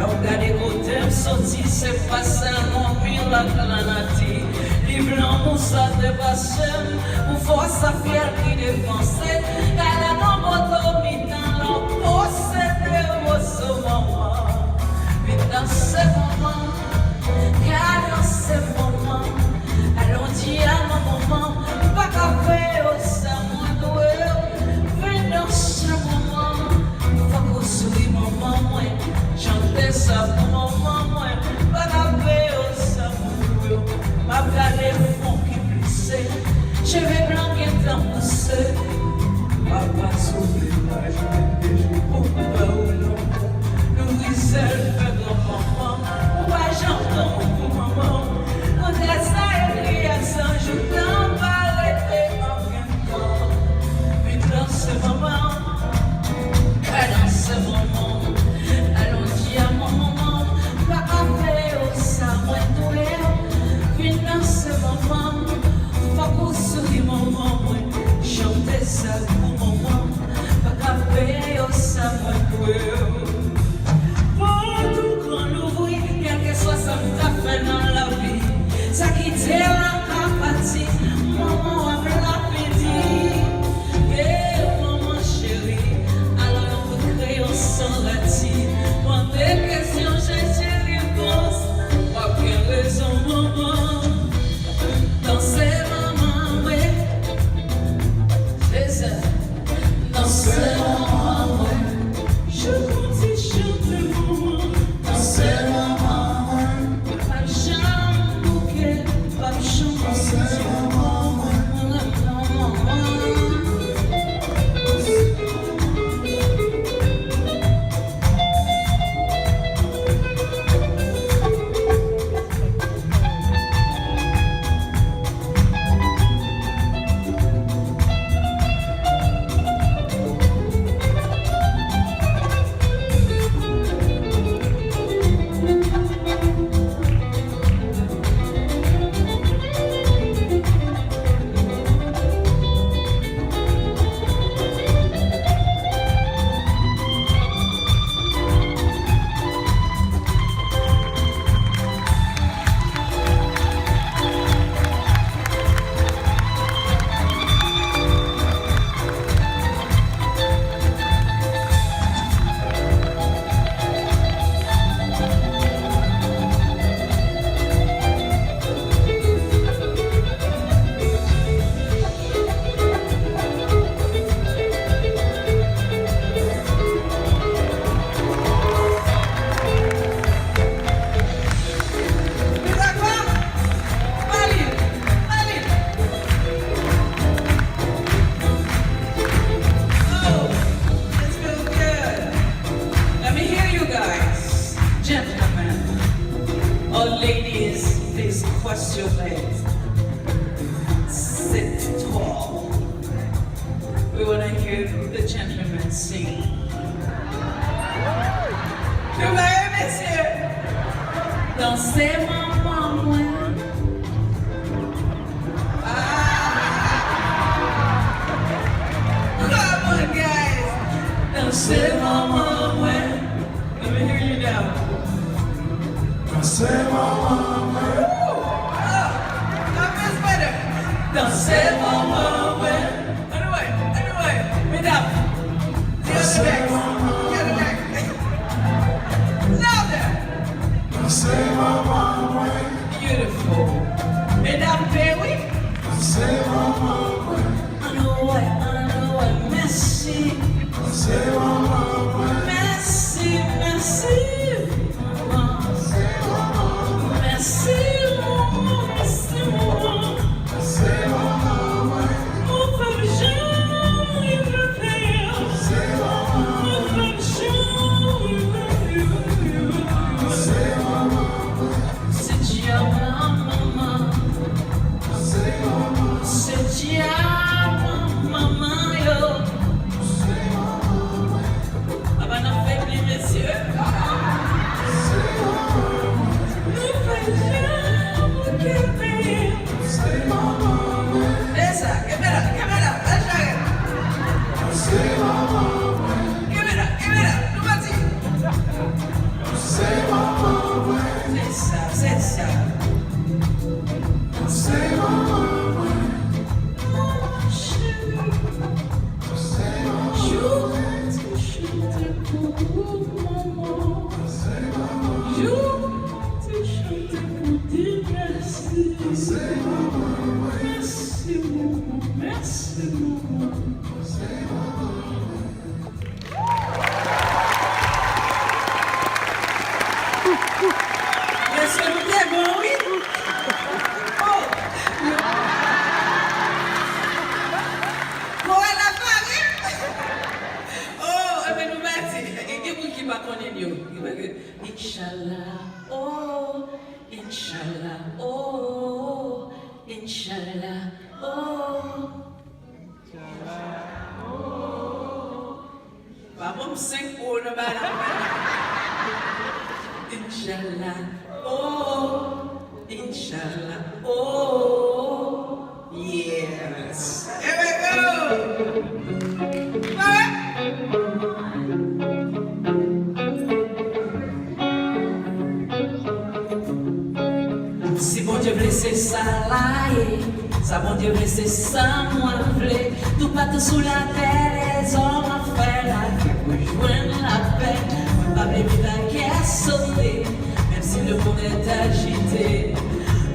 Regardez côté me sorti, c'est pas seulement pile la clanati. Livre l'amour ça dépasse, pour force à fier qui dépense. Car la non moto mitan l'en possède au ce moment. Vite dans ce moment, car dans ce moment, allons dire à mon moment, pas qu'à faire au sein de vite dans ce moment, faut qu'on sourie maman, moi, chantez ça pour maman, moi, pas qu'à faire au sein de ma galère fond qui glissait, cheveux blancs qui étant poussés, papa souffle l'image, pour pas ou non, Louiselle fait grand-maman, ou pas j'entends pour maman, on a ça écrit à Saint-Jean, n'en pas arrêter en même temps, vite dans ce moment, dans ce moment, allons dire à mon maman, pas à faire au sein, moi doué, vite dans ce moment, pas pour sourire maman, moi, chanter ça pour maman, pas à faire au sein, moi doué. Dans la vie, ça qui t'est la capacité, maman a l'appétit. Et maman chérie, alors on peut créer un sans rati. Moi, des questions, j'ai réponse. Pas quelle raison, maman. Danser, maman, oui. C'est ça. Danser, maman, oui. Je continue chanter, maman. Danser, maman. Sit tall. We want to hear the gentlemen sing. Le monsieur, dansez maman moi. Come on guys, dansez maman moi. Let me hear you now. Dansez maman moi. Dansez maman ouais. Anyway, mesdames. The other back. Louder. Dansez maman ouais. Beautiful. Mesdames, baby. Dansez maman ouais. I know what, merci. Dansez maman ouais. Merci. Merci, maman. Est-ce que vous êtes bon, oui? Oh! Pour la famille? Oh, mais nous m'avons dit, il y a quelqu'un qui va connaître. Inch'Allah, oh, Inch'Allah, oh, Inch'Allah, oh. Vamos 5 pour le bal. Inch'Allah, oh, Inch'Allah, oh, yes. Here we go. Si bon Dieu veut, c'est ça là, ça bon Dieu veut, c'est ça moi veut. Tout partout sous la terre, les hommes en fait la guerre pour joindre la paix. Pas baby la guerre sauter, même si le monde est agité.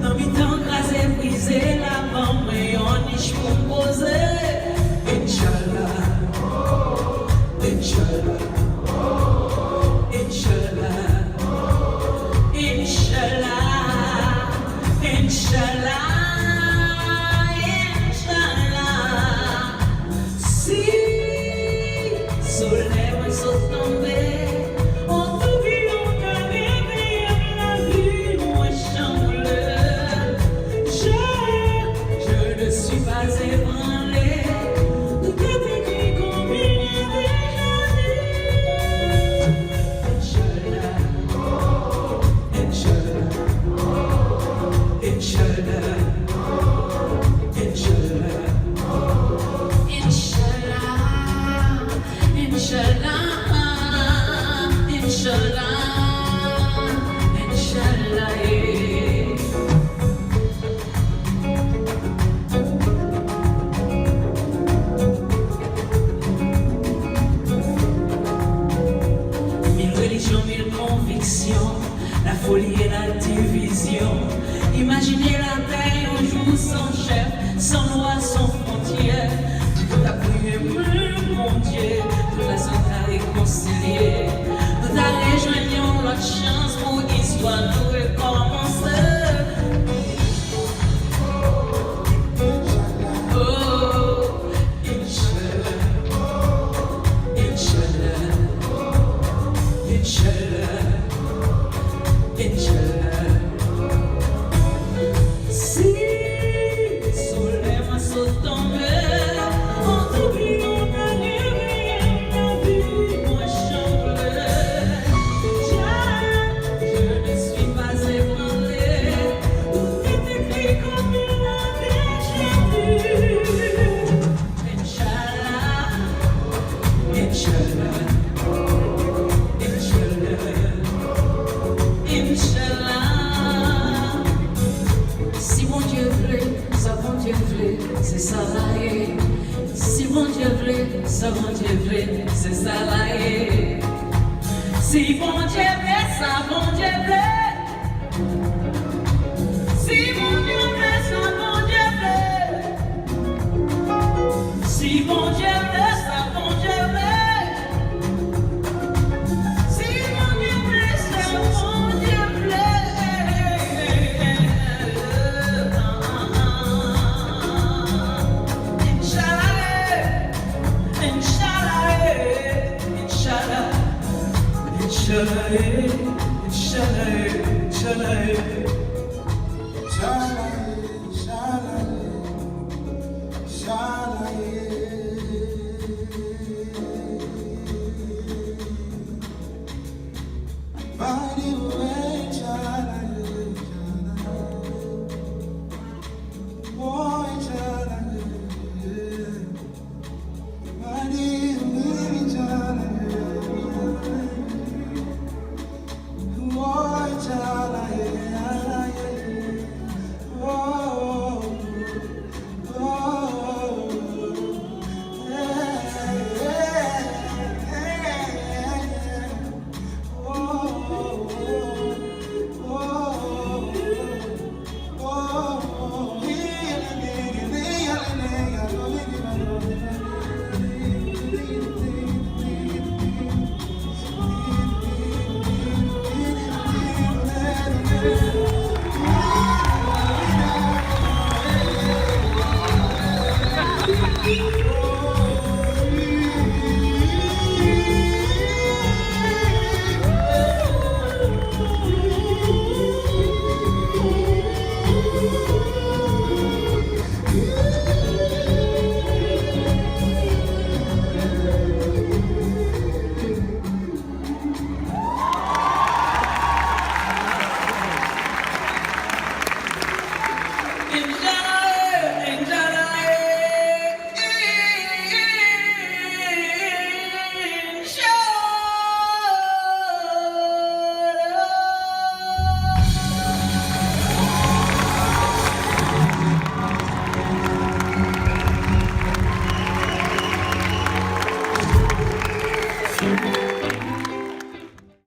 Non, mi temps crasé, brisé, la bande, mais on niche pour poser. Inch'Allah, Inch'Allah, Inch'Allah, Inch'Allah. Inch'Allah, Inch'Allah, si soleil va se tomber, on t'oublie, on t'a réveillé la vie, moi chambouleur. Je ne suis pas ébranlé, tout est écrit comme il y a déjà dit. Inch'Allah, Inch'Allah. Inch'Allah, Inch'Allah, Inch'Allah, Inch'Allah, Inch'Allah, Mille religions, mille convictions, la folie et la division. Imaginez la terre un jour sans chef, sans loi, sans frontières. Tout a prié, mon Dieu, toute la santé à réconcilier. Nous allons rejoindre notre chance pour l'histoire nous recommencer. Oh, Inch'Allah, Inch'Allah, Inch'Allah, Inch'Allah. Si soleil va se tomber, on t'oublie, on t'a réveillé la vie, moi chambouleur. Je ne suis pas ébranlé, tout est écrit comme il a déjà dit. Inch'Allah, Inch'Allah, Inch'Allah, Inch'Allah. Si mon Dieu veut, ça bon Dieu veut, c'est ça là est. Si mon Dieu veut, ça bon Dieu veut, c'est ça là est. Si mon Dieu veut, ça bon Dieu veut. Si mon Dieu veut, ça bon Dieu veut. Si mon Dieu veut, ça bon Dieu veut. Si mon Dieu veut, ça bon Dieu veut. Inshallah, inshallah, inshallah, inshallah.